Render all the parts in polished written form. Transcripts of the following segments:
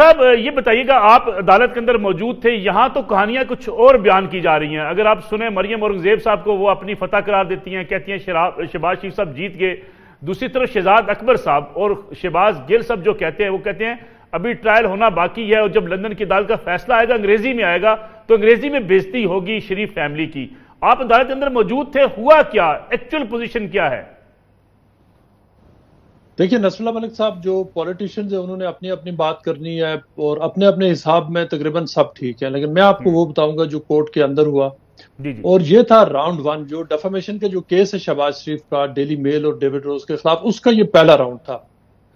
साहब ये बताइएगा, आप अदालत के अंदर मौजूद थे, यहां तो कहानियां कुछ और बयान की जा रही हैं। अगर आप सुने मरियम औरंगजेब साहब को, वो अपनी फतह करार देती हैं, कहती हैं शहबाज शरीफ साहब जीत गए। दूसरी तरफ शहजाद अकबर साहब और शहबाज गिल साहब जो कहते हैं, वो कहते हैं अभी ट्रायल होना बाकी है और जब लंदन की अदालत का फैसला आएगा, अंग्रेजी में आएगा, तो अंग्रेजी में बेइज्जती होगी शरीफ फैमिली की। आप अदालत के अंदर मौजूद थे, हुआ क्या, एक्चुअल पोजीशन क्या है? देखिए, नसरुल्लाह मलिक साहब जो पॉलिटिशियंस है उन्होंने अपनी अपनी बात करनी है और अपने अपने हिसाब में तकरीबन सब ठीक है, लेकिन मैं आपको वो बताऊंगा जो कोर्ट के अंदर हुआ। जी जी। और ये था राउंड 1, जो डेफेमेशन का जो केस है शहबाज शरीफ का डेली मेल और डेविड रोज के खिलाफ, उसका ये पहला राउंड था।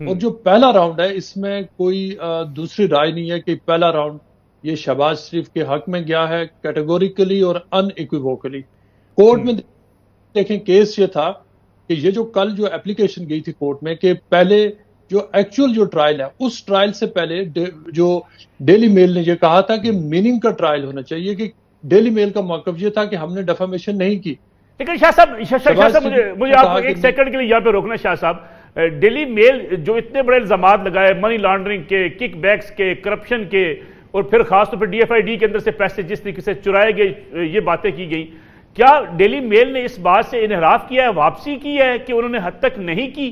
और जो पहला राउंड है इसमें कोई दूसरी राय नहीं है कि पहला राउंड ये शहबाज शरीफ के हक में गया है, कैटेगोरिकली और अनइक्विवोकली। कोर्ट में देखें, केस ये था कि ये जो कल जो एप्लीकेशन गई थी कोर्ट में कि पहले जो एक्चुअल जो ट्रायल है, उस ट्रायल से पहले जो डेली मेल ने ये कहा था कि मीनिंग का ट्रायल होना चाहिए, कि डेली मेल का मौकफ ये था कि हमने डेफेमेशन नहीं की। लेकिन शाह साहब मुझे आपको एक सेकंड के लिए यहाँ पे रोकना। शाह साहब, डेली मेल जो इतने बड़े इल्जामात लगाए मनी लॉन्ड्रिंग के, किक बैक्स के, करप्शन के, और फिर खासतौर पर DFID के अंदर से पैसे जिस तरीके से चुराए गए, ये बातें की गई, क्या डेली मेल ने इस बात से इनहराफ किया है, वापसी की है कि उन्होंने हद तक नहीं की?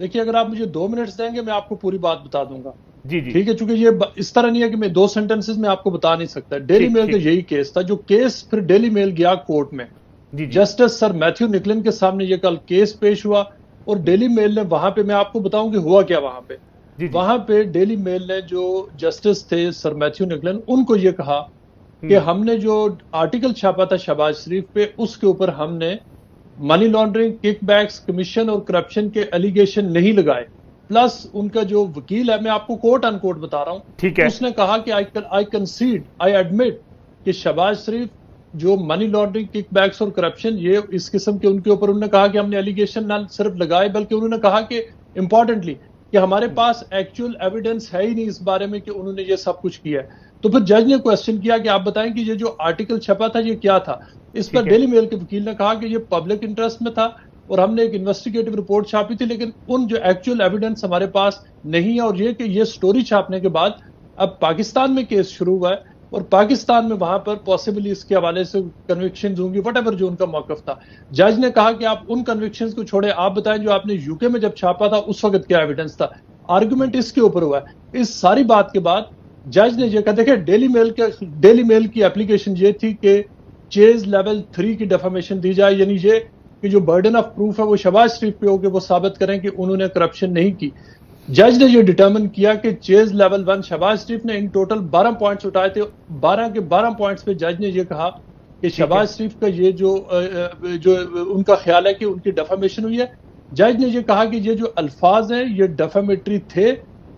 देखिए, अगर आप मुझे 2 मिनट्स देंगे मैं आपको पूरी बात बता दूंगा। जी जी ठीक है, चूंकि ये इस तरह नहीं है कि मैं 2 सेंटेंसेस में आपको बता नहीं सकता। डेली मेल का यही केस था, जो केस फिर डेली मेल गया कोर्ट में। जस्टिस सर मैथ्यू निकलन के सामने ये कल केस पेश हुआ और डेली मेल ने वहां पे, मैं आपको बताऊं कि हुआ क्या वहां पे। वहां पे डेली मेल ने जो जस्टिस थे सर मैथ्यू निकलन, उनको ये कहा कि हमने जो आर्टिकल छापा था शहबाज शरीफ पे, उसके ऊपर हमने मनी लॉन्ड्रिंग, किकबैक्स, कमीशन और करप्शन के एलिगेशन नहीं लगाए। प्लस उनका जो वकील है, मैं आपको कोट अनकोट बता रहा हूं, ठीक है, उसने कहा कि आई कंसीड, आई एडमिट कि शहबाज शरीफ जो मनी लॉन्ड्रिंग, किकबैक्स और करप्शन, ये इस किस्म के उनके ऊपर उन्होंने कहा कि हमने एलिगेशन ना सिर्फ लगाए, बल्कि उन्होंने कहा कि इंपॉर्टेंटली कि हमारे पास एक्चुअल एविडेंस है ही नहीं इस बारे में कि उन्होंने ये सब कुछ किया है। तो फिर जज ने क्वेश्चन किया कि आप बताएं कि ये जो आर्टिकल छपा था ये क्या था। इस पर डेली मेल के वकील ने कहा कि ये पब्लिक इंटरेस्ट में था और हमने एक इन्वेस्टिगेटिव रिपोर्ट छापी थी, लेकिन उन जो एक्चुअल एविडेंस हमारे पास नहीं है। और ये कि ये स्टोरी छापने के बाद अब पाकिस्तान में केस शुरू हुआ है और पाकिस्तान में वहां पर पॉसिबली इसके हवाले से कन्विक्शन होंगी, वट जो उनका मौकफ था। जज ने कहा कि आप उन कन्विक्शन को छोड़े, आप बताएं जो आपने यूके में जब छापा था उस वक्त क्या एविडेंस था। आर्गुमेंट इसके ऊपर हुआ है। इस सारी बात के बाद जज ने ये कहा, देखिए डेली मेल की एप्लीकेशन ये थी कि चेज लेवल 3 की डेफामेशन दी जाए, यानी ये कि जो बर्डन ऑफ प्रूफ है वो शहबाज शरीफ पे हो कि वो साबित करें कि उन्होंने करप्शन नहीं की। जज ने ये डिटर्मिन किया कि चेज लेवल 1 शहबाज शरीफ ने इन टोटल 12 पॉइंट्स उठाए थे। 12 के 12 पॉइंट्स पे जज ने ये कहा कि शहबाज शरीफ का ये जो उनका ख्याल है कि उनकी डेफामेशन हुई है। जज ने ये कहा कि ये जो अल्फाज हैं ये डेफामेटरी थे,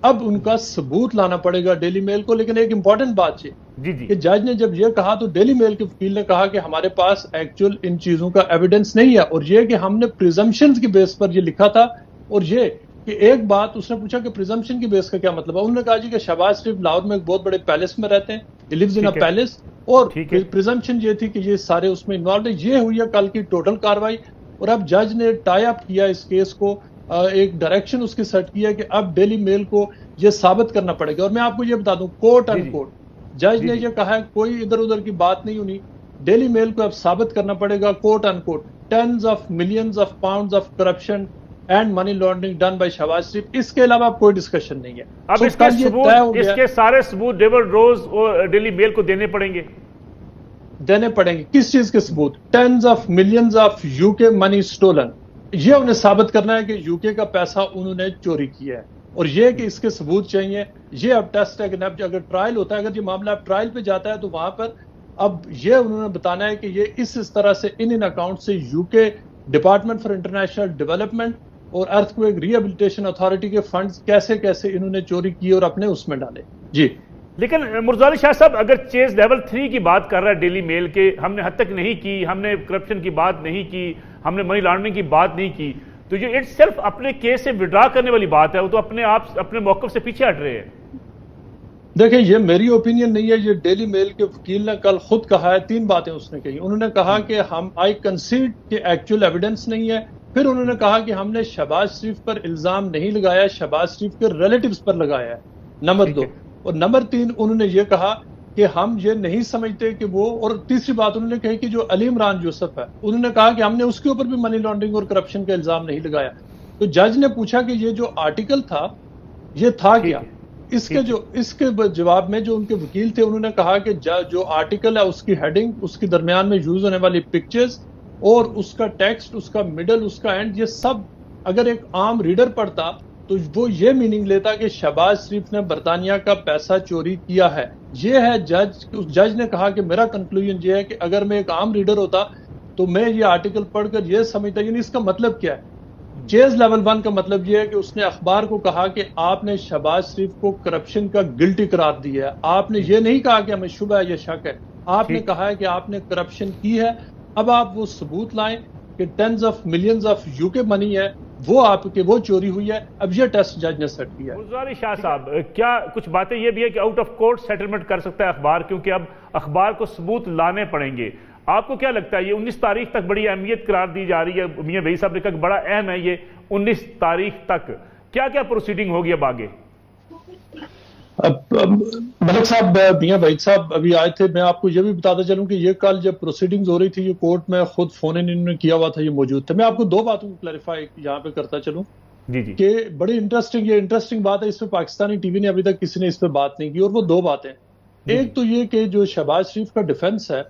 अब उनका सबूत लाना पड़ेगा डेली मेल को। लेकिन एक इंपॉर्टेंट बात है कि जज ने जब यह कहा तो डेली मेल के वकील ने कहा कि हमारे पास एक्चुअल इन चीजों का एविडेंस नहीं है, और ये कि हमने प्रिजम्पशंस की बेस पर ये लिखा था। और ये कि एक बात उसने पूछा कि प्रिजम्पशन की बेस का क्या मतलब है। उन्होंने कहा जी कि शहबाज शरीफ लाहौर में एक बहुत बड़े पैलेस में रहते हैं, he lives in a palace, और प्रिजम्पशन ये थी कि ये सारे उसमें इन्वॉल्व है। ये हुई है कल की टोटल कार्रवाई। और अब जज ने टाई अप किया इस केस को, एक डायरेक्शन उसकी सेट किया कि अब डेली मेल को ये साबित करना पड़ेगा। और मैं आपको ये बता दूं, कोट अनकोट जज ने ये कहा है, कोई इधर उधर की बात नहीं हुई, डेली मेल को अब साबित करना पड़ेगा, quote unquote, tens of millions of pounds of corruption and money laundering done by Shahbaz Sharif. इसके अलावा अब कोई डिस्कशन नहीं है। अब इसके सारे सबूत डेविड रोज और डेली मेल को देने पड़ेंगे। किस चीज के सबूत? Tens of millions of UK money stolen. ये उन्हें साबित करना है कि यूके का पैसा उन्होंने चोरी किया है, और ये कि इसके सबूत चाहिए। ये अब टेस्ट है कि अगर ट्रायल होता है, अगर ये मामला अब ट्रायल पे जाता है तो वहां पर अब ये उन्होंने बताना है कि ये इस तरह से इन अकाउंट से UK department for international development और अर्थक्वेक रिहेबिलिटेशन अथॉरिटी के फंड्स कैसे कैसे इन्होंने चोरी किए और अपने उसमें डाले। जी, लेकिन मुर्जाली शाह साहब, अगर चेज लेवल 3 की बात कर रहा है डेली मेल के, हमने हद तक नहीं की, हमने करप्शन की बात नहीं की, हमने मनी लॉन्ड्रिंग की बात नहीं की, तो ये इट सिर्फ अपने केस से विड्रॉ करने वाली बात है। वो तो अपने आप अपने मौकफ से पीछे हट रहे हैं। देखिए, ये मेरी ओपिनियन नहीं है, ये डेली मेल के वकील ने कल खुद कहा है। 3 बातें उसने कही। उन्होंने कहा कि हम आई कंसीड कि एक्चुअल एविडेंस नहीं है, फिर उन्होंने कहा कि हमने शहबाज शरीफ पर इल्जाम नहीं लगाया, शहबाज शरीफ के रिलेटिव्स पर लगाया है, नंबर 2। और नंबर 3 उन्होंने ये कहा कि हम ये नहीं समझते कि वो, और तीसरी बात उन्होंने कही कि जो अली इमरान यूसुफ है, उन्होंने कहा कि हमने उसके ऊपर भी मनी लॉन्ड्रिंग और करप्शन का इल्जाम नहीं लगाया। तो जज ने पूछा कि ये जो आर्टिकल था ये था क्या। इसके जवाब में जो उनके वकील थे उन्होंने कहा कि जो आर्टिकल है उसकी हेडिंग, उसके दरमियान में यूज होने वाली पिक्चर्स और उसका टेक्स्ट, उसका मिडल, उसका एंड, ये सब अगर एक आम रीडर पढ़ता तो वो ये मीनिंग लेता कि शहबाज शरीफ ने बरतानिया का पैसा चोरी किया है। ये है जज ने कहा कि मेरा कंक्लूजन ये है कि अगर मैं एक आम रीडर होता तो मैं ये आर्टिकल पढ़कर ये समझता, यानी इसका मतलब क्या है। चेज लेवल 1 का मतलब यह है कि उसने अखबार को कहा कि आपने शहबाज शरीफ को करप्शन का गिल्टी करार दिया है। आपने ये नहीं कहा कि हमें शुबह है या शक है, आपने कहा है कि आपने करप्शन की है। अब आप वो सबूत लाएं कि tens of millions of UK money है वो आपके वो चोरी हुई है। अब ये टेस्ट जज ने सेट किया है। गुलजार शाह साहब, क्या कुछ बातें ये भी है कि आउट ऑफ कोर्ट सेटलमेंट कर सकता है अखबार, क्योंकि अब अखबार को सबूत लाने पड़ेंगे। आपको क्या लगता है ये 19 तारीख तक बड़ी अहमियत करार दी जा रही है? मियां वहीद साहब ने कहा बड़ा अहम है ये 19 तारीख तक, क्या क्या प्रोसीडिंग होगी अब आगे? मलिक साहब, मियां वहीद साहब अभी आए थे। मैं आपको ये भी बताता चलूं कि ये कल जब प्रोसीडिंग्स हो रही थी ये कोर्ट में खुद फोन इन इन्होंने किया हुआ था, ये मौजूद थे। मैं आपको 2 बातों को क्लैरिफाई यहाँ पे करता चलूं जी कि बड़ी इंटरेस्टिंग बात है। इसमें पाकिस्तानी टीवी ने अभी तक किसी ने इस पर बात नहीं की, और वो 2 बातें। एक तो ये कि जो शहबाज शरीफ का डिफेंस है,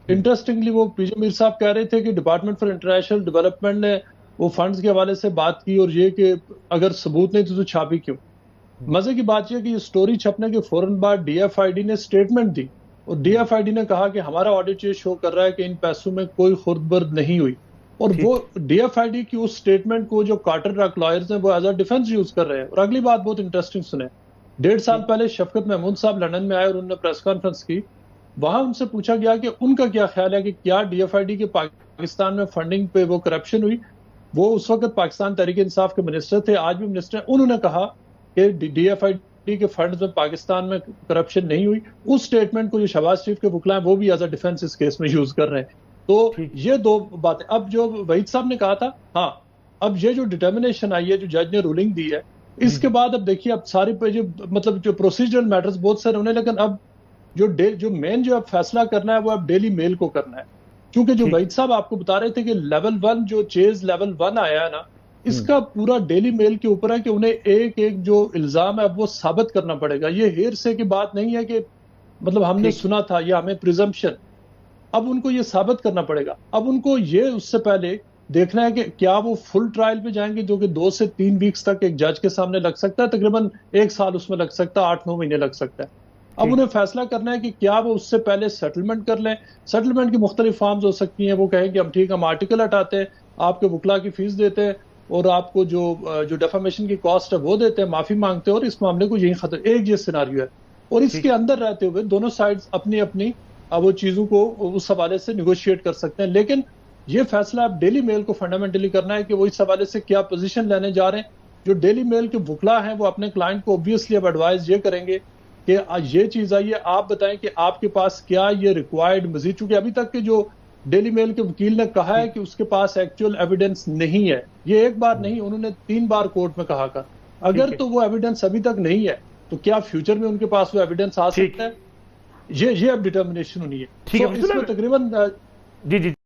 इंटरेस्टिंगली वो पीजे मीर साहब कह रहे थे कि डिपार्टमेंट फॉर इंटरनेशनल डेवलपमेंट ने वो फंड्स के हवाले से बात की, और ये कि अगर सबूत नहीं तो छापी क्यों। मजे की बात यह कि ये स्टोरी छपने के फौरन बाद डीएफआईडी ने स्टेटमेंट दी, और डीएफआईडी ने कहा कि हमारा ऑडिट ये शो कर रहा है कि इन पैसों में कोई खुर्द-बर्द नहीं हुई। और वो डीएफआईडी की उस स्टेटमेंट को जो कार्टर रॉक लॉयर्स हैं वो एज अ डिफेंस यूज कर रहे हैं। और अगली बात बहुत इंटरेस्टिंग सुने, 1.5 साल पहले शफकत महमूद साहब लंदन में आए और उन्होंने प्रेस कॉन्फ्रेंस की। वहां उनसे पूछा गया कि उनका क्या ख्याल है कि क्या डीएफआईडी के पाकिस्तान में फंडिंग पे वो करप्शन हुई। वो उस वक्त पाकिस्तान तहरीक इंसाफ के मिनिस्टर थे, आज भी मिनिस्टर हैं। उन्होंने कहा कि डीएफआईडी के फंड्स में पाकिस्तान में करप्शन नहीं हुई। उस स्टेटमेंट को जो शहबाज शरीफ के वकील हैं वो भी एज अ डिफेंस इस केस में यूज कर रहे हैं। तो ये 2 बातें। अब जो वहीद साहब ने कहा था, हाँ, अब ये जो डिटर्मिनेशन आई है, जो जज ने रूलिंग दी है, इसके बाद अब देखिए अब सारे मतलब जो प्रोसीजरल मैटर्स बहुत सारे होने, लेकिन अब जो मेन जो अब फैसला करना है वो अब डेली मेल को करना है। क्योंकि जो वहीद साहब आपको बता रहे थे कि लेवल 1 जो चेज लेवल 1 आया है ना, इसका पूरा डेली मेल के ऊपर है कि उन्हें एक एक जो इल्जाम है वो साबित करना पड़ेगा। ये हेरसे की बात नहीं है कि मतलब हमने सुना था या हमें प्रिजम्पशन, अब उनको ये साबित करना पड़ेगा। अब उनको ये उससे पहले देखना है कि क्या वो फुल ट्रायल पे जाएंगे, जो कि 2 से 3 वीक्स तक एक जज के सामने लग सकता है, तकरीबन 1 साल उसमें लग सकता है, 8-9 महीने लग सकता है। अब उन्हें फैसला करना है कि क्या वो उससे पहले सेटलमेंट कर लें। सेटलमेंट की मुख्तलिफ फॉर्म्स हो सकती हैं। वो कहें कि हम ठीक, हम आर्टिकल हटाते हैं, आपके वकला की फीस देते हैं और आपको जो डेफामेशन की कॉस्ट है वो देते हैं, माफी मांगते हैं और इस मामले को यही खत्म। एक ये सिनारियो है, और इसके अंदर रहते हुए दोनों साइड्स अपनी अपनी वो चीजों को उस हवाले से निगोशिएट कर सकते हैं। लेकिन ये फैसला अब डेली मेल को फंडामेंटली करना है कि वो इस हवाले से क्या पोजीशन लेने जा रहे हैं। जो डेली मेल के वकला हैं वो अपने क्लाइंट को ऑब्वियसली अब एडवाइस ये करेंगे कि ये चीज आई है, आप बताएं कि आपके पास क्या ये रिक्वायर्ड मजीद, चूंकि अभी तक के जो डेली मेल के वकील ने कहा है कि उसके पास एक्चुअल एविडेंस नहीं है। ये एक बार नहीं, उन्होंने 3 बार कोर्ट में कहा था। अगर तो वो एविडेंस अभी तक नहीं है तो क्या फ्यूचर में उनके पास वो एविडेंस आ सकता है, ये अब डिटर्मिनेशन होनी है। इसमें तकरीबन जी जी